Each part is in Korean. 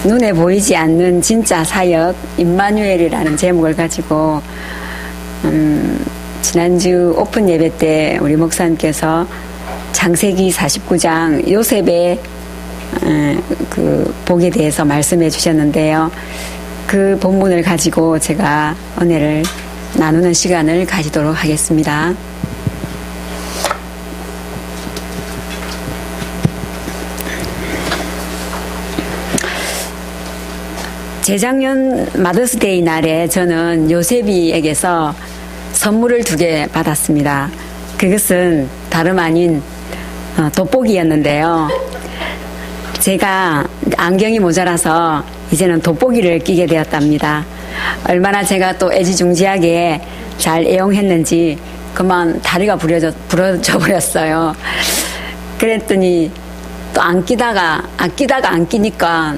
눈에 보이지 않는 진짜 사역 임마누엘이라는 제목을 가지고 지난주 오픈 예배 때 우리 목사님께서 창세기 49장 요셉의 그 복에 대해서 말씀해 주셨는데요. 그 본문을 가지고 제가 은혜를 나누는 시간을 가지도록 하겠습니다. 재작년 마더스데이 날에 저는 요셉이에게서 선물을 2개 받았습니다. 그것은 다름 아닌 돋보기였는데요. 제가 안경이 모자라서 이제는 돋보기를 끼게 되었답니다. 얼마나 제가 또 애지중지하게 잘 애용했는지 그만 다리가 부러져 버렸어요. 그랬더니 또 안 끼다가 안 끼니까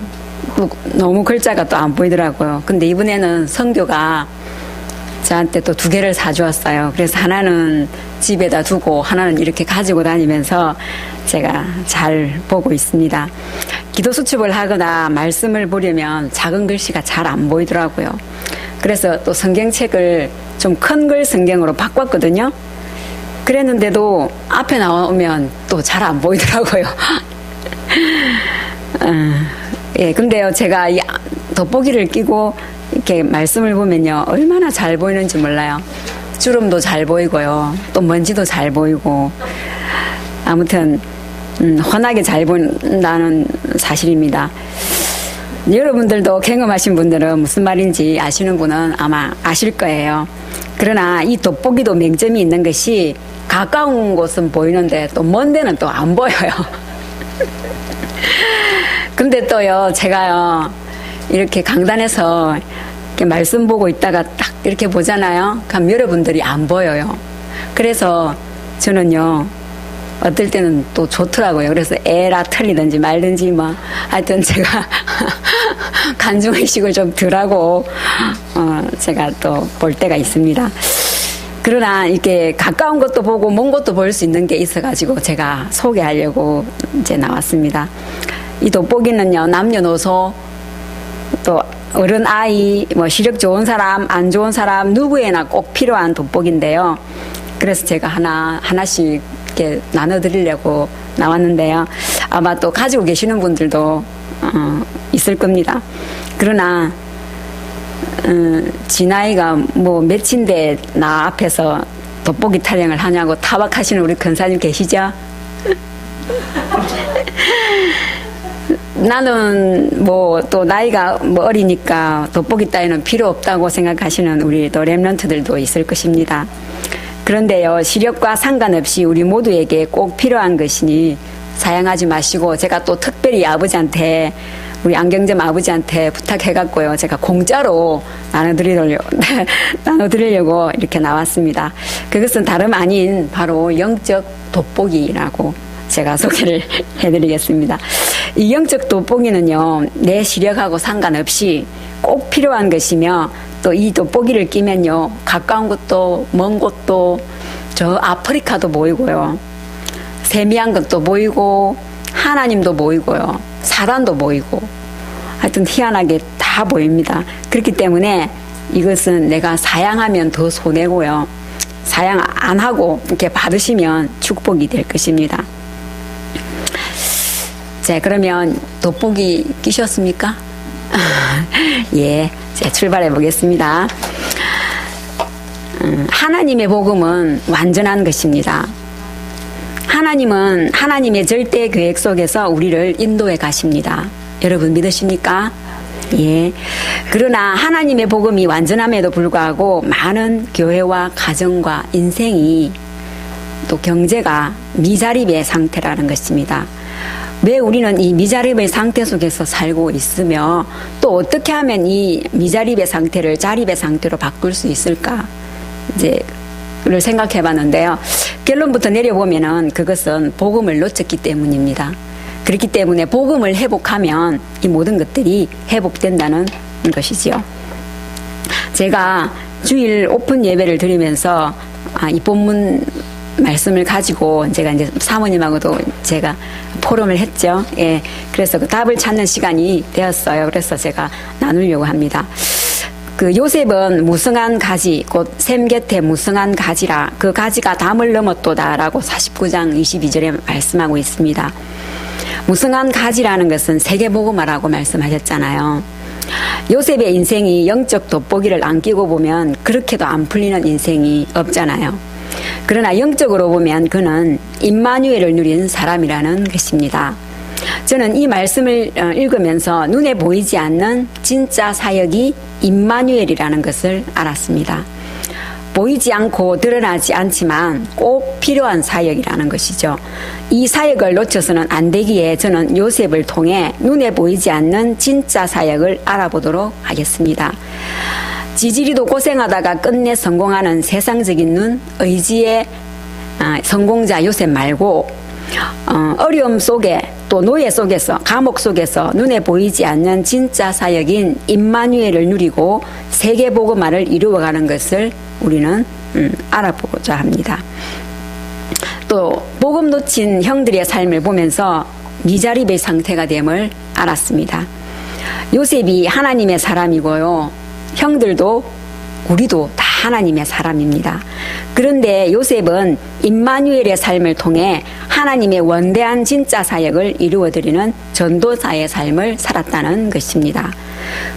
너무 글자가 또 안 보이더라고요. 근데 이번에는 성교가 저한테 또 2개를 사주었어요. 그래서 하나는 집에다 두고 하나는 이렇게 가지고 다니면서 제가 잘 보고 있습니다. 기도 수첩을 하거나 말씀을 보려면 작은 글씨가 잘 안 보이더라고요. 그래서 또 성경책을 좀 큰 글 성경으로 바꿨거든요. 그랬는데도 앞에 나오면 또 잘 안 보이더라고요. 예, 근데요, 제가 이 돋보기를 끼고 이렇게 말씀을 보면요, 얼마나 잘 보이는지 몰라요. 주름도 잘 보이고요, 또 먼지도 잘 보이고, 아무튼, 환하게 잘 보인다는 사실입니다. 여러분들도 경험하신 분들은 무슨 말인지 아시는 분은 아마 아실 거예요. 그러나 이 돋보기도 맹점이 있는 것이 가까운 곳은 보이는데 또 먼 데는 또 안 보여요. 근데 또요, 제가요, 이렇게 강단에서 이렇게 말씀 보고 있다가 딱 이렇게 보잖아요. 그럼 여러분들이 안 보여요. 그래서 저는요, 어떨 때는 또 좋더라고요. 그래서 에라 틀리든지 말든지 뭐, 하여튼 제가 간중의식을 좀 덜하고, 제가 또 볼 때가 있습니다. 그러나 이렇게 가까운 것도 보고 먼 것도 볼 수 있는 게 있어가지고 제가 소개하려고 이제 나왔습니다. 이 돋보기는요, 남녀노소, 또 어른 아이, 뭐 시력 좋은 사람, 안 좋은 사람, 누구에나 꼭 필요한 돋보기인데요. 그래서 제가 하나씩 이렇게 나눠드리려고 나왔는데요. 아마 또 가지고 계시는 분들도 있을 겁니다. 그러나 지 나이가 뭐 몇인데 나 앞에서 돋보기 타령을 하냐고 타박하시는 우리 권사님 계시죠? 나는 뭐 또 나이가 뭐 어리니까 돋보기 따위는 필요 없다고 생각하시는 우리 또 렘넌트들도 있을 것입니다. 그런데요, 시력과 상관없이 우리 모두에게 꼭 필요한 것이니 사양하지 마시고, 제가 또 특별히 아버지한테, 우리 안경점 아버지한테 부탁해갖고요, 제가 공짜로 나눠드리려고 이렇게 나왔습니다. 그것은 다름 아닌 바로 영적 돋보기라고 제가 소개를 해드리겠습니다. 이 영적 돋보기는요, 내 시력하고 상관없이 꼭 필요한 것이며, 또 이 돋보기를 끼면요, 가까운 곳도 먼 곳도 저 아프리카도 보이고요, 세미한 것도 보이고 하나님도 보이고요, 사단도 보이고, 하여튼 희한하게 다 보입니다. 그렇기 때문에 이것은 내가 사양하면 더 손해고요, 사양 안 하고 이렇게 받으시면 축복이 될 것입니다. 자, 그러면 돋보기 끼셨습니까? 예, 자, 출발해 보겠습니다. 하나님의 복음은 완전한 것입니다. 하나님은 하나님의 절대 계획 속에서 우리를 인도해 가십니다. 여러분 믿으십니까? 예. 그러나 하나님의 복음이 완전함에도 불구하고 많은 교회와 가정과 인생이, 또 경제가 미자립의 상태라는 것입니다. 왜 우리는 이 미자립의 상태 속에서 살고 있으며, 또 어떻게 하면 이 미자립의 상태를 자립의 상태로 바꿀 수 있을까? 를 생각해 봤는데요. 결론부터 내려보면은 그것은 복음을 놓쳤기 때문입니다. 그렇기 때문에 복음을 회복하면 이 모든 것들이 회복된다는 것이지요. 제가 주일 오픈 예배를 드리면서 이 본문 말씀을 가지고 제가 이제 사모님하고도 제가 포럼을 했죠. 예. 그래서 그 답을 찾는 시간이 되었어요. 그래서 제가 나누려고 합니다. 그 요셉은 무성한 가지, 곧 샘 곁에 무성한 가지라 그 가지가 담을 넘었도다라고 49장 22절에 말씀하고 있습니다. 무성한 가지라는 것은 세계복음화라고 말씀하셨잖아요. 요셉의 인생이 영적 돋보기를 안 끼고 보면 그렇게도 안 풀리는 인생이 없잖아요. 그러나 영적으로 보면 그는 임마누엘을 누린 사람이라는 것입니다. 저는 이 말씀을 읽으면서 눈에 보이지 않는 진짜 사역이 임마누엘이라는 것을 알았습니다. 보이지 않고 드러나지 않지만 꼭 필요한 사역이라는 것이죠. 이 사역을 놓쳐서는 안 되기에 저는 요셉을 통해 눈에 보이지 않는 진짜 사역을 알아보도록 하겠습니다. 지지리도 고생하다가 끝내 성공하는 세상적인 눈, 의지의 성공자 요셉 말고 어려움 속에 또 노예 속에서 감옥 속에서 눈에 보이지 않는 진짜 사역인 임마누엘을 누리고 세계복음화를 이루어가는 것을 우리는 알아보고자 합니다. 또 복음 놓친 형들의 삶을 보면서 미자립의 상태가 됨을 알았습니다. 요셉이 하나님의 사람이고요. 형들도 우리도 다 하나님의 사람입니다. 그런데 요셉은 임마누엘의 삶을 통해 하나님의 원대한 진짜 사역을 이루어드리는 전도사의 삶을 살았다는 것입니다.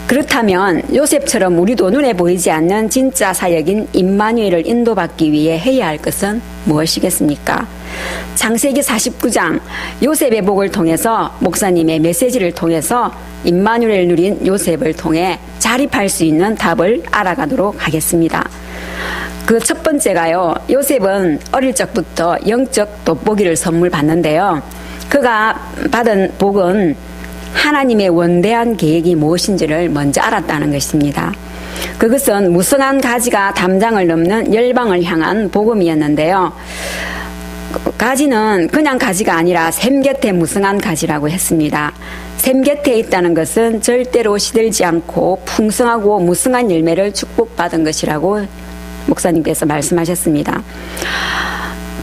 그렇다면 요셉처럼 우리도 눈에 보이지 않는 진짜 사역인 임마누엘을 인도받기 위해 해야 할 것은 무엇이겠습니까? 창세기 49장 요셉의 복을 통해서 목사님의 메시지를 통해서 임마누엘을 누린 요셉을 통해 자립할 수 있는 답을 알아가도록 하겠습니다. 그 첫 번째가요. 요셉은 어릴 적부터 영적 돋보기를 선물 받는데요. 그가 받은 복은 하나님의 원대한 계획이 무엇인지를 먼저 알았다는 것입니다. 그것은 무성한 가지가 담장을 넘는 열방을 향한 복음이었는데요. 가지는 그냥 가지가 아니라 샘 곁에 무성한 가지라고 했습니다. 샘 곁에 있다는 것은 절대로 시들지 않고 풍성하고 무성한 열매를 축복받은 것이라고 목사님께서 말씀하셨습니다.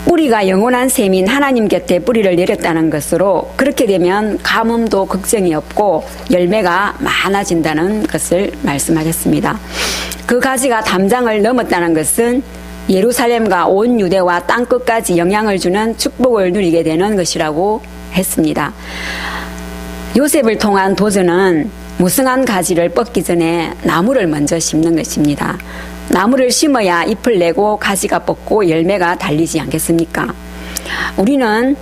뿌리가 영원한 샘인 하나님 곁에 뿌리를 내렸다는 것으로 그렇게 되면 가뭄도 걱정이 없고 열매가 많아진다는 것을 말씀하셨습니다. 그 가지가 담장을 넘었다는 것은 예루살렘과 온 유대와 땅끝까지 영향을 주는 축복을 누리게 되는 것이라고 했습니다. 요셉을 통한 도전은 무성한 가지를 뻗기 전에 나무를 먼저 심는 것입니다. 나무를 심어야 잎을 내고 가지가 뻗고 열매가 달리지 않겠습니까? 우리는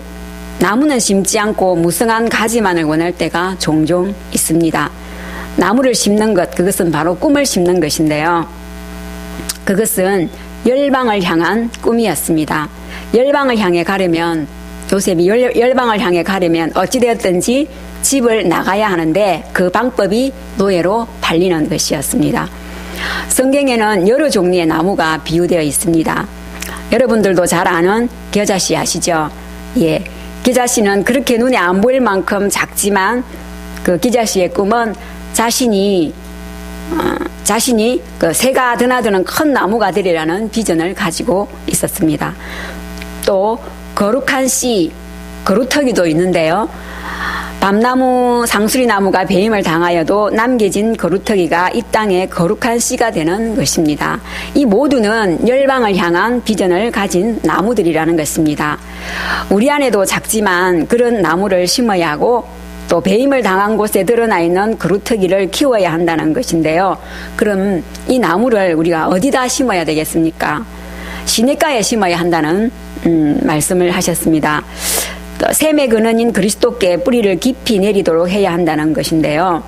나무는 심지 않고 무성한 가지만을 원할 때가 종종 있습니다. 나무를 심는 것, 그것은 바로 꿈을 심는 것인데요. 그것은 열방을 향한 꿈이었습니다. 열방을 향해 가려면 요셉이 열방을 향해 가려면 어찌되었든지 집을 나가야 하는데 그 방법이 노예로 팔리는 것이었습니다. 성경에는 여러 종류의 나무가 비유되어 있습니다. 여러분들도 잘 아는 겨자씨 아시죠? 예, 겨자씨는 그렇게 눈에 안 보일 만큼 작지만 그 겨자씨의 꿈은 자신이 그 새가 드나드는 큰 나무가 되리라는 비전을 가지고 있었습니다. 또 거룩한 씨, 거루터기도 있는데요. 밤나무, 상수리나무가 배임을 당하여도 남겨진 거루터기가 이 땅에 거룩한 씨가 되는 것입니다. 이 모두는 열방을 향한 비전을 가진 나무들이라는 것입니다. 우리 안에도 작지만 그런 나무를 심어야 하고 또 배임을 당한 곳에 드러나 있는 거루터기를 키워야 한다는 것인데요. 그럼 이 나무를 우리가 어디다 심어야 되겠습니까? 시냇가에 심어야 한다는 말씀을 하셨습니다. 샘의 근원인 그리스도께 뿌리를 깊이 내리도록 해야 한다는 것인데요.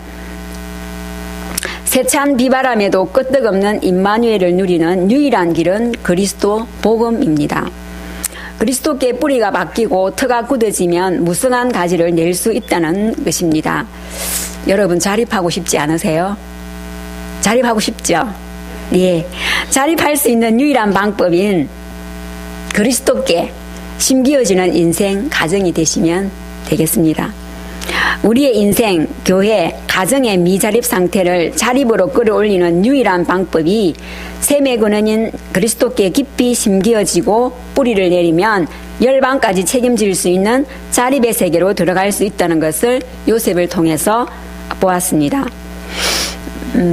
세찬 비바람에도 끄떡없는 임마누엘을 누리는 유일한 길은 그리스도 복음입니다. 그리스도께 뿌리가 바뀌고 터가 굳어지면 무성한 가지를 낼 수 있다는 것입니다. 여러분 자립하고 싶지 않으세요? 자립하고 싶죠? 예. 자립할 수 있는 유일한 방법인 그리스도께 심기어지는 인생 가정이 되시면 되겠습니다. 우리의 인생, 교회, 가정의 미자립 상태를 자립으로 끌어올리는 유일한 방법이 샘의 근원인 그리스도께 깊이 심기어지고 뿌리를 내리면 열방까지 책임질 수 있는 자립의 세계로 들어갈 수 있다는 것을 요셉을 통해서 보았습니다.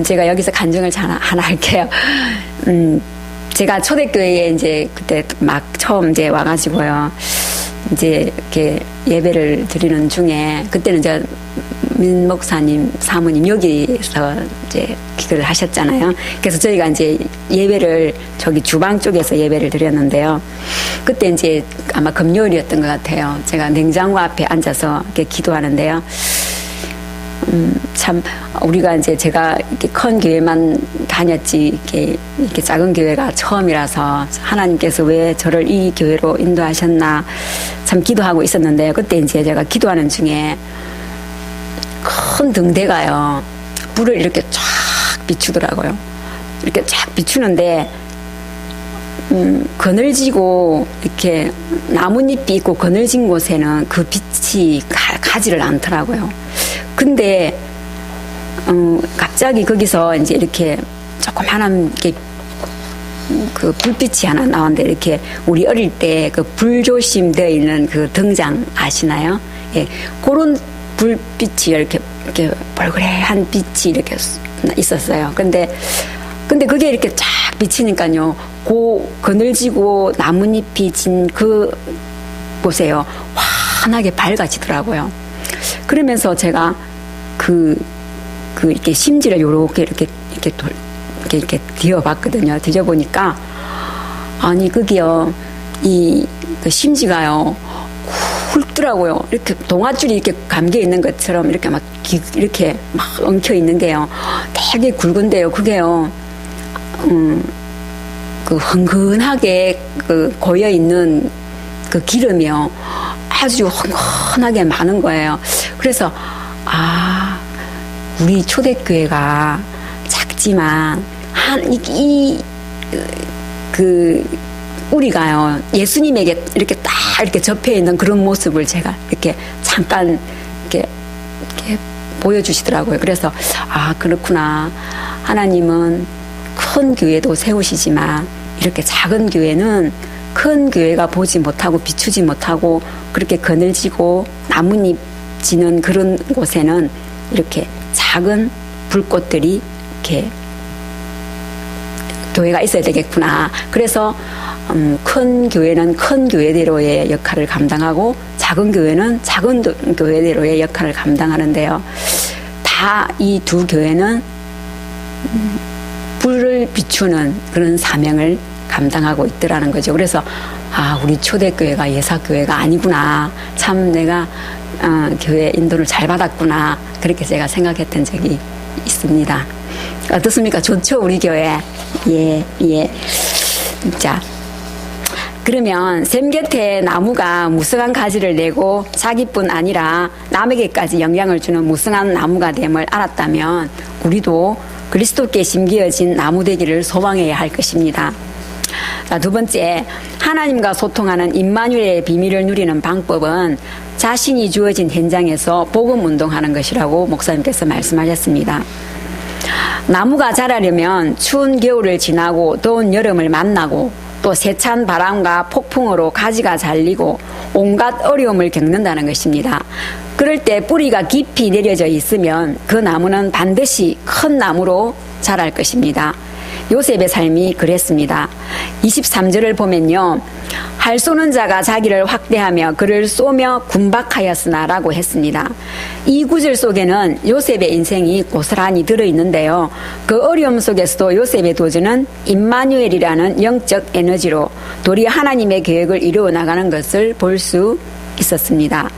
제가 여기서 간증을 하나 할게요. 제가 초대교회에 이제 그때 막 처음 이제 와가지고요. 이제 이렇게 예배를 드리는 중에 그때는 이제 민 목사님 사모님 여기서 이제 기도를 하셨잖아요. 그래서 저희가 이제 예배를 저기 주방 쪽에서 예배를 드렸는데요. 그때 이제 아마 금요일이었던 것 같아요. 제가 냉장고 앞에 앉아서 이렇게 기도하는데요. 참 우리가 이제 제가 이렇게 큰 교회만 다녔지 이렇게 작은 교회가 처음이라서 하나님께서 왜 저를 이 교회로 인도하셨나 참 기도하고 있었는데 그때 이제 제가 기도하는 중에 큰 등대가요 불을 이렇게 쫙 비추더라고요. 이렇게 쫙 비추는데 그늘지고 이렇게 나뭇잎이 있고 그늘진 곳에는 그 빛이 가지를 않더라고요. 근데 갑자기 거기서 이제 이렇게 조그만한 그 불빛이 하나 나왔는데 이렇게 우리 어릴 때 그 불조심되어 있는 그 등장 아시나요? 예, 그런 불빛이 이렇게 벌그레한 빛이 이렇게 있었어요. 근데 그게 이렇게 쫙 비치니까요, 그늘지고 나뭇잎이 진 그 곳에요 환하게 밝아지더라고요. 그러면서 제가 이렇게 심지를 이렇게 뒤어봤거든요. 뒤져보니까, 아니, 그게요, 그 심지가요, 굵더라고요. 이렇게 동아줄이 이렇게 감겨 있는 것처럼 이렇게 이렇게 막 엉켜 있는 게요. 되게 굵은데요. 그게요, 그 흥건하게 고여 있는 그 기름이요. 아주 흥건하게 많은 거예요. 그래서, 우리 초대교회가 작지만, 우리가요, 예수님에게 이렇게 딱 이렇게 접해 있는 그런 모습을 제가 이렇게 잠깐 이렇게 보여주시더라고요. 그래서, 그렇구나. 하나님은 큰 교회도 세우시지만, 이렇게 작은 교회는 큰 교회가 보지 못하고 비추지 못하고 그렇게 그늘지고 나뭇잎 지는 그런 곳에는 이렇게 작은 불꽃들이 이렇게 교회가 있어야 되겠구나. 그래서 큰 교회는 큰 교회대로의 역할을 감당하고 작은 교회는 작은 교회대로의 역할을 감당하는데요. 다 이 두 교회는 불을 비추는 그런 사명을 감당하고 있더라는 거죠. 그래서 우리 초대교회가 예사교회가 아니구나. 참 내가 교회 인도를 잘 받았구나. 그렇게 제가 생각했던 적이 있습니다. 어떻습니까? 좋죠, 우리 교회. 예. 자, 그러면 샘 곁에 나무가 무성한 가지를 내고 자기뿐 아니라 남에게까지 영향을 주는 무성한 나무가 됨을 알았다면 우리도 그리스도께 심기어진 나무 되기를 소망해야 할 것입니다. 자, 두 번째, 하나님과 소통하는 임마누엘의 비밀을 누리는 방법은 자신이 주어진 현장에서 복음 운동하는 것이라고 목사님께서 말씀하셨습니다. 나무가 자라려면 추운 겨울을 지나고 더운 여름을 만나고 또 세찬 바람과 폭풍으로 가지가 잘리고 온갖 어려움을 겪는다는 것입니다. 그럴 때 뿌리가 깊이 내려져 있으면 그 나무는 반드시 큰 나무로 자랄 것입니다. 요셉의 삶이 그랬습니다. 23절을 보면요, 할 쏘는 자가 자기를 확대하며 그를 쏘며 군박하였으나 라고 했습니다. 이 구절 속에는 요셉의 인생이 고스란히 들어있는데요, 그 어려움 속에서도 요셉의 도전은 임마누엘이라는 영적 에너지로 도리 하나님의 계획을 이루어 나가는 것을 볼 수 있었습니다.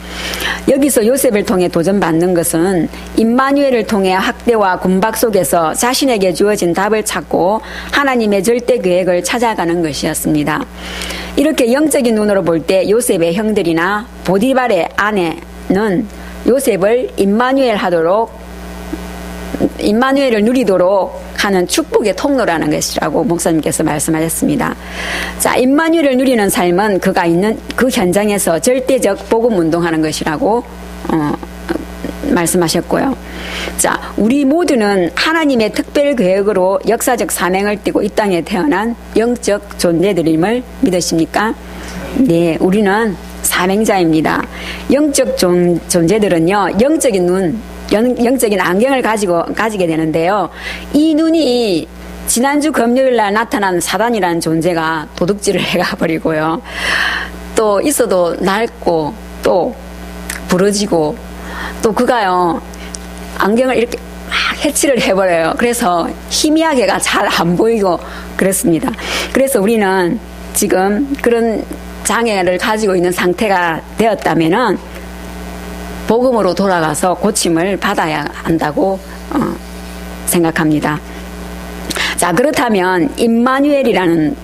여기서 요셉을 통해 도전받는 것은 임마누엘을 통해 학대와 군박 속에서 자신에게 주어진 답을 찾고 하나님의 절대 계획을 찾아가는 것이었습니다. 이렇게 영적인 눈으로 볼 때 요셉의 형들이나 보디발의 아내는 요셉을 임마누엘을 누리도록 하는 축복의 통로라는 것이라고 목사님께서 말씀하셨습니다. 자, 임마누엘을 누리는 삶은 그가 있는 그 현장에서 절대적 복음 운동하는 것이라고 말씀하셨고요. 자, 우리 모두는 하나님의 특별 계획으로 역사적 사명을 띠고 이 땅에 태어난 영적 존재들임을 믿으십니까? 네, 우리는 사명자입니다. 영적 존재들은요, 영적인 눈, 영적인 안경을 가지게 되는데요. 이 눈이 지난주 금요일 날 나타난 사단이라는 존재가 도둑질을 해가 버리고요. 또 있어도 낡고 또 부러지고 또 그가요, 안경을 이렇게 막 해치를 해버려요. 그래서 희미하게가 잘 안 보이고 그렇습니다. 그래서 우리는 지금 그런 장애를 가지고 있는 상태가 되었다면은 복음으로 돌아가서 고침을 받아야 한다고 생각합니다. 자, 그렇다면 임마누엘이라는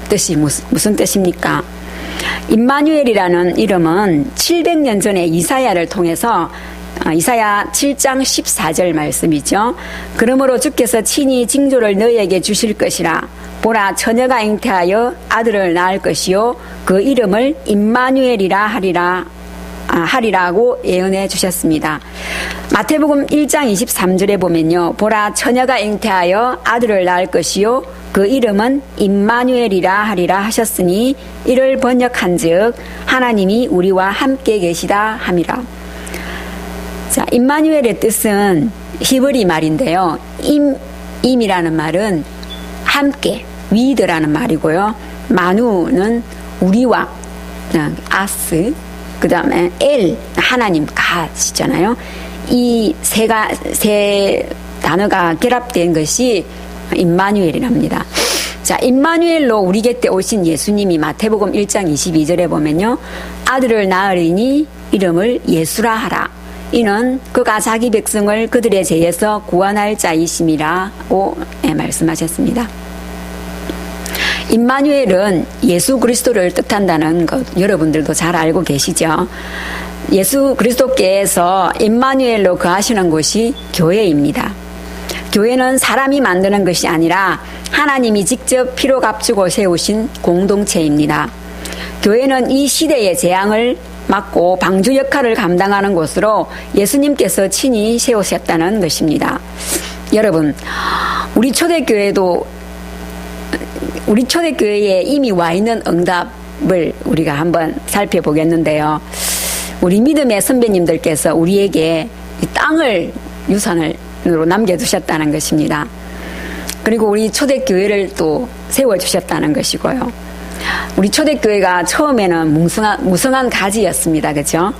뜻이 무슨 뜻입니까? 임마누엘이라는 이름은 700년 전에 이사야를 통해서 이사야 7장 14절 말씀이죠. 그러므로 주께서 친히 징조를 너희에게 주실 것이라. 보라, 처녀가 잉태하여 아들을 낳을 것이요 그 이름을 임마누엘이라 하리라고 예언해 주셨습니다. 마태복음 1장 23절에 보면요, 보라, 처녀가 잉태하여 아들을 낳을 것이요 그 이름은 임마누엘이라 하리라 하셨으니 이를 번역한즉 하나님이 우리와 함께 계시다 함이라. 자, 임마누엘의 뜻은 히브리 말인데요. 임이라는 말은 함께, 위드라는 말이고요. 마누는 우리와, 아스, 그 다음에 엘, 하나님, 가시잖아요. 이 세 단어가 결합된 것이 임마누엘이랍니다. 자, 임마누엘로 우리 곁에 오신 예수님이 마태복음 1장 22절에 보면요, 아들을 낳으리니 이름을 예수라 하라. 이는 그가 자기 백성을 그들의 죄에서 구원할 자이심이라고 말씀하셨습니다. 임마누엘은 예수 그리스도를 뜻한다는 것 여러분들도 잘 알고 계시죠? 예수 그리스도께서 임마누엘로 거하시는 곳이 교회입니다. 교회는 사람이 만드는 것이 아니라 하나님이 직접 피로 값주고 세우신 공동체입니다. 교회는 이 시대의 재앙을 맡고 방주 역할을 감당하는 곳으로 예수님께서 친히 세우셨다는 것입니다. 여러분, 우리 초대교회에 이미 와 있는 응답을 우리가 한번 살펴보겠는데요. 우리 믿음의 선배님들께서 우리에게 이 땅을 유산으로 남겨두셨다는 것입니다. 그리고 우리 초대교회를 또 세워주셨다는 것이고요. 우리 초대교회가 처음에는 무성한 가지였습니다. 그렇죠?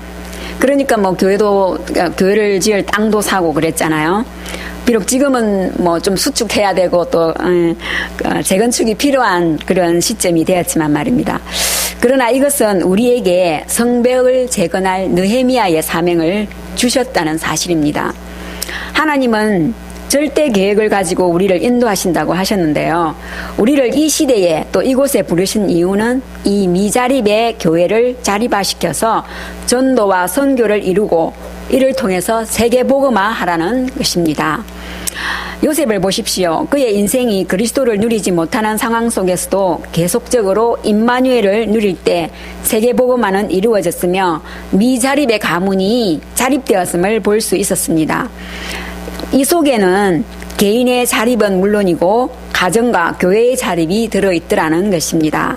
그러니까 뭐 교회를 지을 땅도 사고 그랬잖아요. 비록 지금은 뭐 좀 수축해야 되고 또 재건축이 필요한 그런 시점이 되었지만 말입니다. 그러나 이것은 우리에게 성벽을 재건할 느헤미야의 사명을 주셨다는 사실입니다. 하나님은 절대 계획을 가지고 우리를 인도하신다고 하셨는데요. 우리를 이 시대에 또 이곳에 부르신 이유는 이 미자립의 교회를 자립화시켜서 전도와 선교를 이루고 이를 통해서 세계복음화하라는 것입니다. 요셉을 보십시오. 그의 인생이 그리스도를 누리지 못하는 상황 속에서도 계속적으로 임마누엘을 누릴 때 세계복음화는 이루어졌으며 미자립의 가문이 자립되었음을 볼 수 있었습니다. 이 속에는 개인의 자립은 물론이고 가정과 교회의 자립이 들어있더라는 것입니다.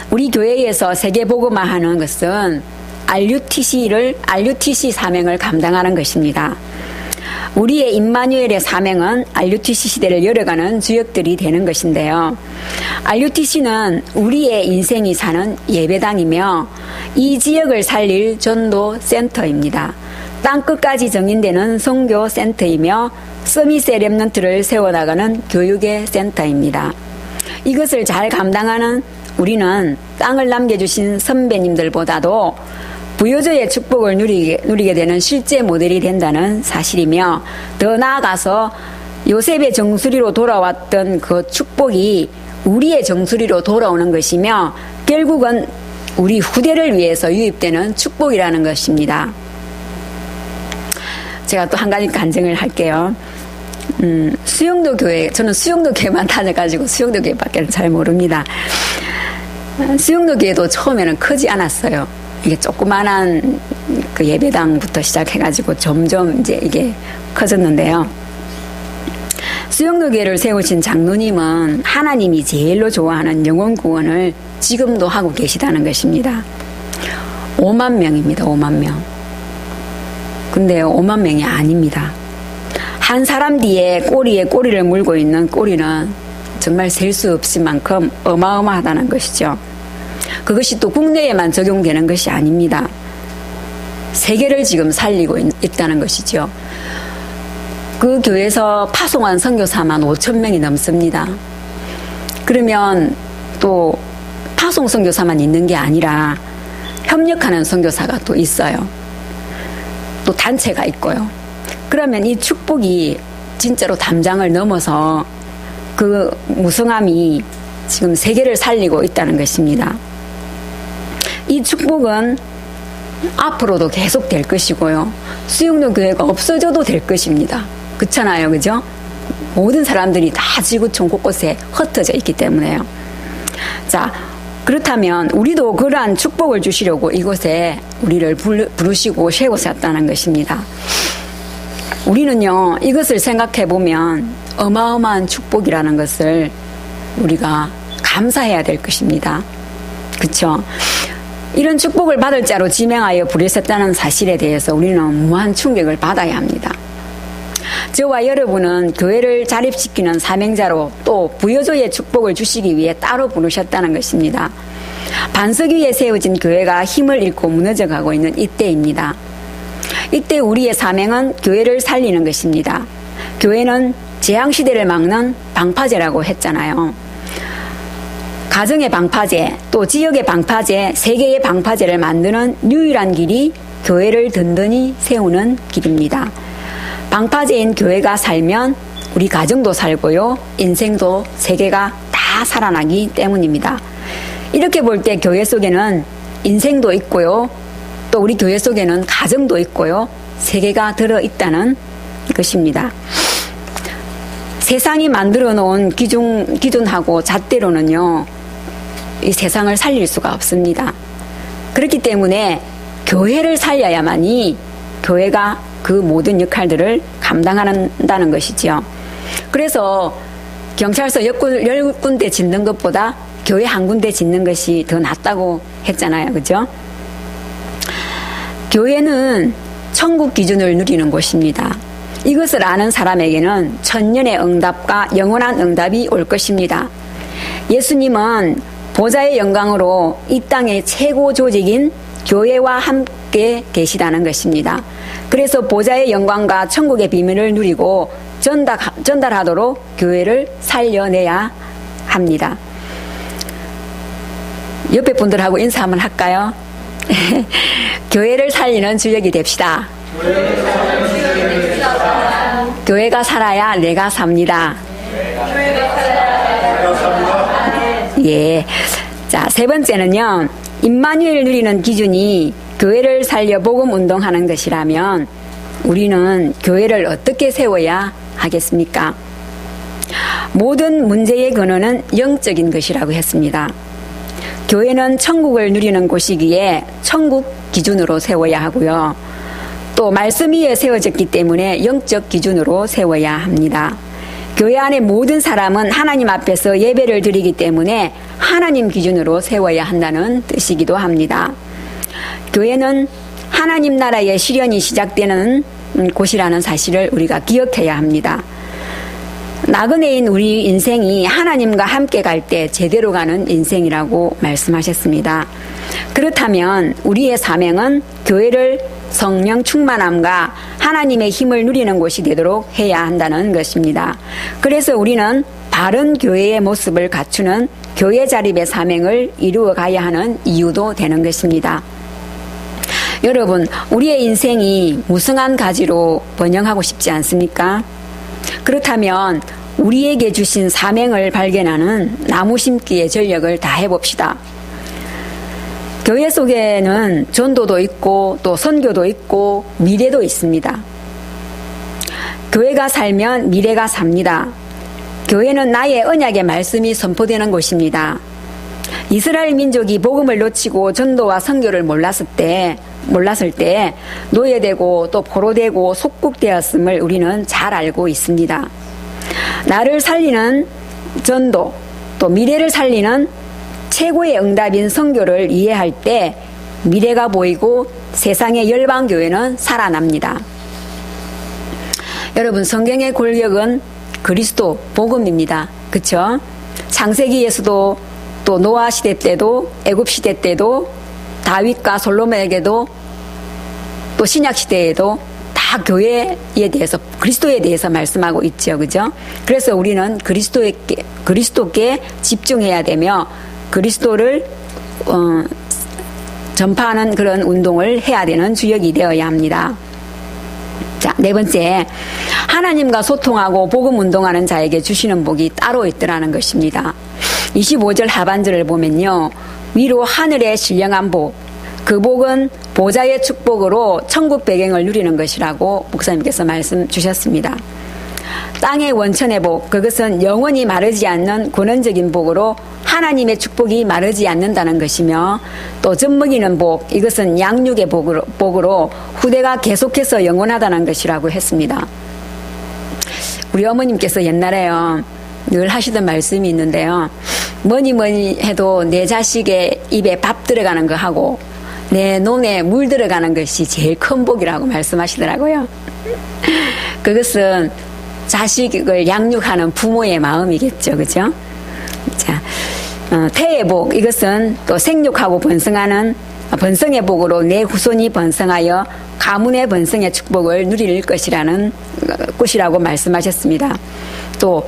우리 교회에서 세계복음화하는 것은 RUTC 사명을 감당하는 것입니다. 우리의 임마누엘의 사명은 RUTC 시대를 열어가는 주역들이 되는 것인데요. RUTC는 우리의 인생이 사는 예배당이며 이 지역을 살릴 전도 센터입니다. 땅끝까지 정인되는 선교 센터이며 서밋의 렘넌트를 세워나가는 교육의 센터입니다. 이것을 잘 감당하는 우리는 땅을 남겨주신 선배님들보다도 부여자의 축복을 누리게 되는 실제 모델이 된다는 사실이며, 더 나아가서 요셉의 정수리로 돌아왔던 그 축복이 우리의 정수리로 돌아오는 것이며 결국은 우리 후대를 위해서 유입되는 축복이라는 것입니다. 제가 또 한 가지 간증을 할게요. 수영도 교회, 저는 수영도 교회만 다녀가지고 수영도 교회밖에 잘 모릅니다. 수영도 교회도 처음에는 크지 않았어요. 이게 조그만한 그 예배당부터 시작해가지고 점점 이제 이게 커졌는데요. 수영로 교회를 세우신 장로님은 하나님이 제일로 좋아하는 영혼 구원을 지금도 하고 계시다는 것입니다. 5만 명입니다. 5만 명. 근데 5만 명이 아닙니다. 한 사람 뒤에 꼬리에 꼬리를 물고 있는 꼬리는 정말 셀 수 없을 만큼 어마어마하다는 것이죠. 그것이 또 국내에만 적용되는 것이 아닙니다. 세계를 지금 살리고 있다는 것이죠. 그 교회에서 파송한 선교사만 5천 명이 넘습니다. 그러면 또 파송 선교사만 있는 게 아니라 협력하는 선교사가 또 있어요. 또 단체가 있고요. 그러면 이 축복이 진짜로 담장을 넘어서 그 무성함이 지금 세계를 살리고 있다는 것입니다. 이 축복은 앞으로도 계속 될 것이고요. 수영로 교회가 없어져도 될 것입니다. 그렇잖아요. 그죠? 모든 사람들이 다 지구촌 곳곳에 흩어져 있기 때문에요. 자, 그렇다면 우리도 그러한 축복을 주시려고 이곳에 우리를 부르시고 세우셨다는 것입니다. 우리는요, 이것을 생각해 보면 어마어마한 축복이라는 것을 우리가 감사해야 될 것입니다. 그렇죠? 이런 축복을 받을 자로 지명하여 부르셨다는 사실에 대해서 우리는 무한 충격을 받아야 합니다. 저와 여러분은 교회를 자립시키는 사명자로 또 부여조의 축복을 주시기 위해 따로 부르셨다는 것입니다. 반석 위에 세워진 교회가 힘을 잃고 무너져가고 있는 이때입니다. 이때 우리의 사명은 교회를 살리는 것입니다. 교회는 재앙시대를 막는 방파제라고 했잖아요. 가정의 방파제, 또 지역의 방파제, 세계의 방파제를 만드는 유일한 길이 교회를 든든히 세우는 길입니다. 방파제인 교회가 살면 우리 가정도 살고요, 인생도 세계가 다 살아나기 때문입니다. 이렇게 볼 때 교회 속에는 인생도 있고요, 또 우리 교회 속에는 가정도 있고요, 세계가 들어있다는 것입니다. 세상이 만들어 놓은 기준하고 잣대로는요, 이 세상을 살릴 수가 없습니다. 그렇기 때문에 교회를 살려야만이 교회가 그 모든 역할들을 감당한다는 것이죠. 그래서 경찰서 10군데 짓는 것보다 교회 한 군데 짓는 것이 더 낫다고 했잖아요. 그죠? 교회는 천국 기준을 누리는 곳입니다. 이것을 아는 사람에게는 천년의 응답과 영원한 응답이 올 것입니다. 예수님은 보좌의 영광으로 이 땅의 최고 조직인 교회와 함께 계시다는 것입니다. 그래서 보좌의 영광과 천국의 비밀을 누리고 전달하도록 교회를 살려내야 합니다. 옆에 분들하고 인사 한번 할까요? 교회를 살리는 주역이 됩시다. 교회가 살아야 내가 삽니다. 예. 자, 세 번째는요, 임마누엘 누리는 기준이 교회를 살려 복음 운동하는 것이라면 우리는 교회를 어떻게 세워야 하겠습니까? 모든 문제의 근원은 영적인 것이라고 했습니다. 교회는 천국을 누리는 곳이기에 천국 기준으로 세워야 하고요. 또 말씀 위에 세워졌기 때문에 영적 기준으로 세워야 합니다. 교회 안의 모든 사람은 하나님 앞에서 예배를 드리기 때문에 하나님 기준으로 세워야 한다는 뜻이기도 합니다. 교회는 하나님 나라의 실현이 시작되는 곳이라는 사실을 우리가 기억해야 합니다. 나그네인 우리 인생이 하나님과 함께 갈 때 제대로 가는 인생이라고 말씀하셨습니다. 그렇다면 우리의 사명은 교회를 성령 충만함과 하나님의 힘을 누리는 곳이 되도록 해야 한다는 것입니다. 그래서 우리는 바른 교회의 모습을 갖추는 교회 자립의 사명을 이루어 가야 하는 이유도 되는 것입니다. 여러분, 우리의 인생이 무성한 가지로 번영하고 싶지 않습니까? 그렇다면 우리에게 주신 사명을 발견하는 나무 심기의 전력을 다해봅시다. 교회 속에는 전도도 있고 또 선교도 있고 미래도 있습니다. 교회가 살면 미래가 삽니다. 교회는 나의 언약의 말씀이 선포되는 곳입니다. 이스라엘 민족이 복음을 놓치고 전도와 선교를 몰랐을 때 노예되고 또 포로되고 속국되었음을 우리는 잘 알고 있습니다. 나를 살리는 전도, 또 미래를 살리는 최고의 응답인 선교를 이해할 때 미래가 보이고 세상의 열방교회는 살아납니다. 여러분, 성경의 골격은 그리스도 복음입니다. 그렇죠? 창세기에서도 또 노아 시대 때도 애굽 시대 때도 다윗과 솔로몬에게도 또 신약 시대에도 다 교회에 대해서 그리스도에 대해서 말씀하고 있죠. 그죠? 그래서 우리는 그리스도께 집중해야 되며 그리스도를 전파하는 그런 운동을 해야 되는 주역이 되어야 합니다. 자, 네 번째, 하나님과 소통하고 복음 운동하는 자에게 주시는 복이 따로 있더라는 것입니다. 25절 하반절을 보면요, 위로 하늘의 신령한 복, 그 복은 보좌의 축복으로 천국 배경을 누리는 것이라고 목사님께서 말씀 주셨습니다. 땅의 원천의 복, 그것은 영원히 마르지 않는 근원적인 복으로 하나님의 축복이 마르지 않는다는 것이며, 또 젖먹이는 복, 이것은 양육의 복으로 후대가 계속해서 영원하다는 것이라고 했습니다. 우리 어머님께서 옛날에요, 늘 하시던 말씀이 있는데요, 뭐니 해도 내 자식의 입에 밥 들어가는 거 하고 내 논에 물 들어가는 것이 제일 큰 복이라고 말씀하시더라고요. 그것은 자식을 양육하는 부모의 마음이겠죠. 그죠? 자, 태의 복, 이것은 또 생육하고 번성의 복으로 내 후손이 번성하여 가문의 번성의 축복을 누릴 것이라고 말씀하셨습니다. 또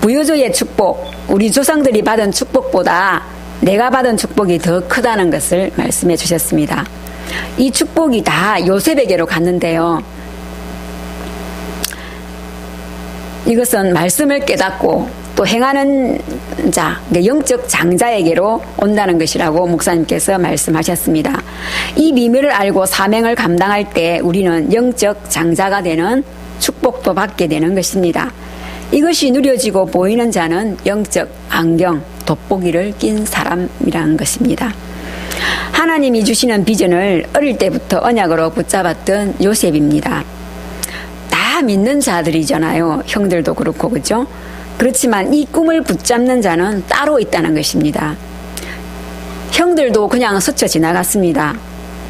부유주의 축복, 우리 조상들이 받은 축복보다 내가 받은 축복이 더 크다는 것을 말씀해 주셨습니다. 이 축복이 다 요셉에게로 갔는데요, 이것은 말씀을 깨닫고 또 행하는 자, 영적 장자에게로 온다는 것이라고 목사님께서 말씀하셨습니다. 이 비밀을 알고 사명을 감당할 때 우리는 영적 장자가 되는 축복도 받게 되는 것입니다. 이것이 누려지고 보이는 자는 영적 안경, 돋보기를 낀 사람이라는 것입니다. 하나님이 주시는 비전을 어릴 때부터 언약으로 붙잡았던 요셉입니다. 다 믿는 자들이잖아요. 형들도 그렇고, 그죠? 그렇지만 이 꿈을 붙잡는 자는 따로 있다는 것입니다. 형들도 그냥 스쳐 지나갔습니다.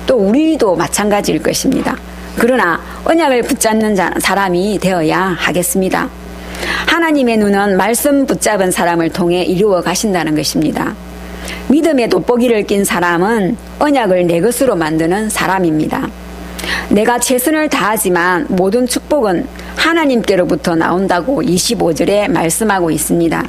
또 우리도 마찬가지일 것입니다. 그러나 언약을 붙잡는 사람이 되어야 하겠습니다. 하나님의 눈은 말씀 붙잡은 사람을 통해 이루어 가신다는 것입니다. 믿음의 돋보기를 낀 사람은 언약을 내 것으로 만드는 사람입니다. 내가 최선을 다하지만 모든 축복은 하나님께로부터 나온다고 25절에 말씀하고 있습니다.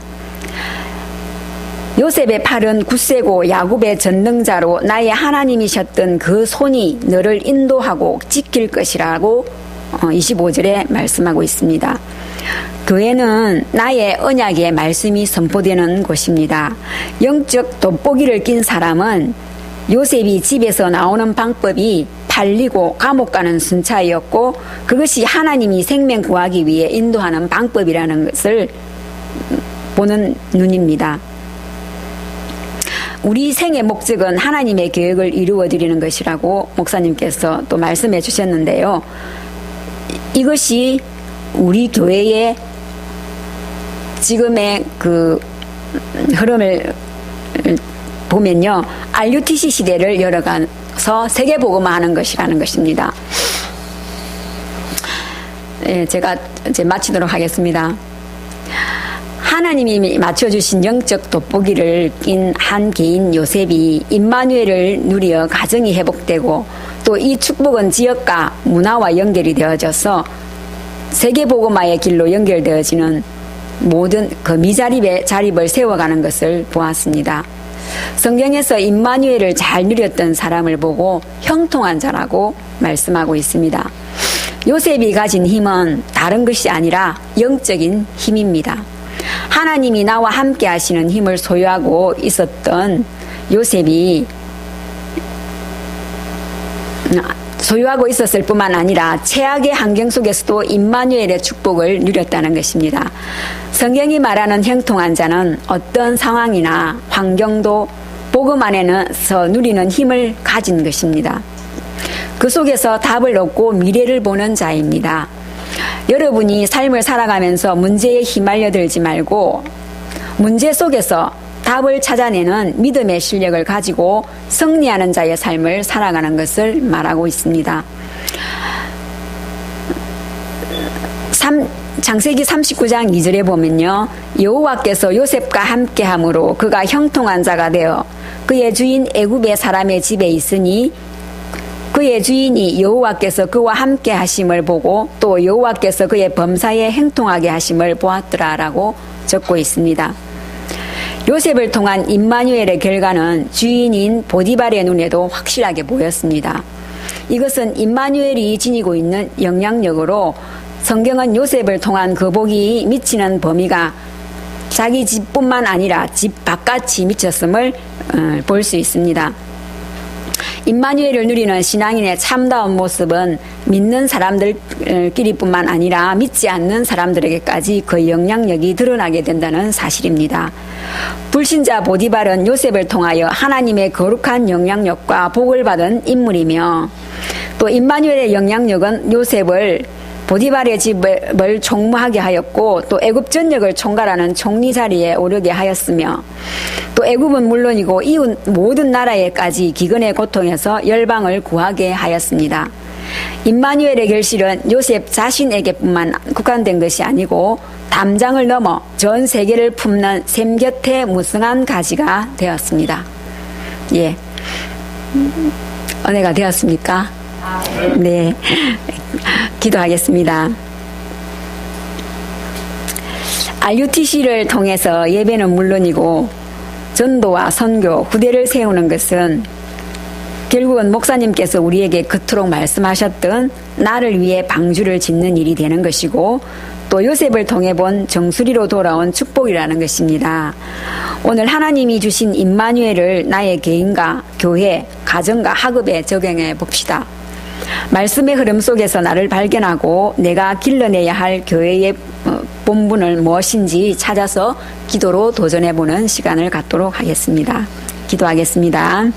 요셉의 팔은 굳세고 야곱의 전능자로 나의 하나님이셨던 그 손이 너를 인도하고 지킬 것이라고 25절에 말씀하고 있습니다. 교회는 나의 언약의 말씀이 선포되는 곳입니다. 영적 돋보기를 낀 사람은 요셉이 집에서 나오는 방법이 팔리고 감옥 가는 순차이었고, 그것이 하나님이 생명 구하기 위해 인도하는 방법이라는 것을 보는 눈입니다. 우리 생의 목적은 하나님의 계획을 이루어 드리는 것이라고 목사님께서 또 말씀해 주셨는데요, 이것이 우리 교회의 지금의 그 흐름을 보면요, RUTC 시대를 열어가서 세계복음화하는 것이라는 것입니다. 제가 이제 마치도록 하겠습니다. 하나님이 맞춰주신 영적 돋보기를 낀 한 개인 요셉이 임마누엘을 누리어 가정이 회복되고, 또 이 축복은 지역과 문화와 연결이 되어져서 세계복음화의 길로 연결되어지는 모든 그 미자립의 자립을 세워가는 것을 보았습니다. 성경에서 임마누엘을 잘 누렸던 사람을 보고 형통한 자라고 말씀하고 있습니다. 요셉이 가진 힘은 다른 것이 아니라 영적인 힘입니다. 하나님이 나와 함께 하시는 힘을 소유하고 있었던 요셉이 소유하고 있었을 뿐만 아니라 최악의 환경 속에서도 임마누엘의 축복을 누렸다는 것입니다. 성경이 말하는 형통한 자는 어떤 상황이나 환경도 복음 안에서 누리는 힘을 가진 것입니다. 그 속에서 답을 얻고 미래를 보는 자입니다. 여러분이 삶을 살아가면서 문제에 휘말려 들지 말고 문제 속에서 답을 찾아내는 믿음의 실력을 가지고 승리하는 자의 삶을 살아가는 것을 말하고 있습니다. 창세기 39장 2절에 보면요. 여호와께서 요셉과 함께함으로 그가 형통한 자가 되어 그의 주인 애굽의 사람의 집에 있으니 그의 주인이 여호와께서 그와 함께 하심을 보고 또 여호와께서 그의 범사에 행통하게 하심을 보았더라라고 적고 있습니다. 요셉을 통한 임마누엘의 결과는 주인인 보디발의 눈에도 확실하게 보였습니다. 이것은 임마누엘이 지니고 있는 영향력으로 성경은 요셉을 통한 그 복이 미치는 범위가 자기 집뿐만 아니라 집 바깥이 미쳤음을 볼 수 있습니다. 임마누엘을 누리는 신앙인의 참다운 모습은 믿는 사람들끼리뿐만 아니라 믿지 않는 사람들에게까지 그 영향력이 드러나게 된다는 사실입니다. 불신자 보디발은 요셉을 통하여 하나님의 거룩한 영향력과 복을 받은 인물이며 또 임마누엘의 영향력은 요셉을 보디발의 집을 총무하게 하였고 또 애굽 전역을 총괄하는 총리 자리에 오르게 하였으며 또 애굽은 물론이고 이웃 모든 나라에까지 기근의 고통에서 열방을 구하게 하였습니다. 임마누엘의 결실은 요셉 자신에게뿐만 국한된 것이 아니고 담장을 넘어 전 세계를 품는 샘 곁에 무성한 가지가 되었습니다. 예, 은혜가 되었습니까? 네. 기도하겠습니다. RUTC를 통해서 예배는 물론이고 전도와 선교, 후대를 세우는 것은 결국은 목사님께서 우리에게 그토록 말씀하셨던 나를 위해 방주를 짓는 일이 되는 것이고 또 요셉을 통해 본 정수리로 돌아온 축복이라는 것입니다. 오늘 하나님이 주신 임마누엘을 나의 개인과 교회, 가정과 학업에 적용해 봅시다. 말씀의 흐름 속에서 나를 발견하고 내가 길러내야 할 교회의 본분을 무엇인지 찾아서 기도로 도전해보는 시간을 갖도록 하겠습니다. 기도하겠습니다.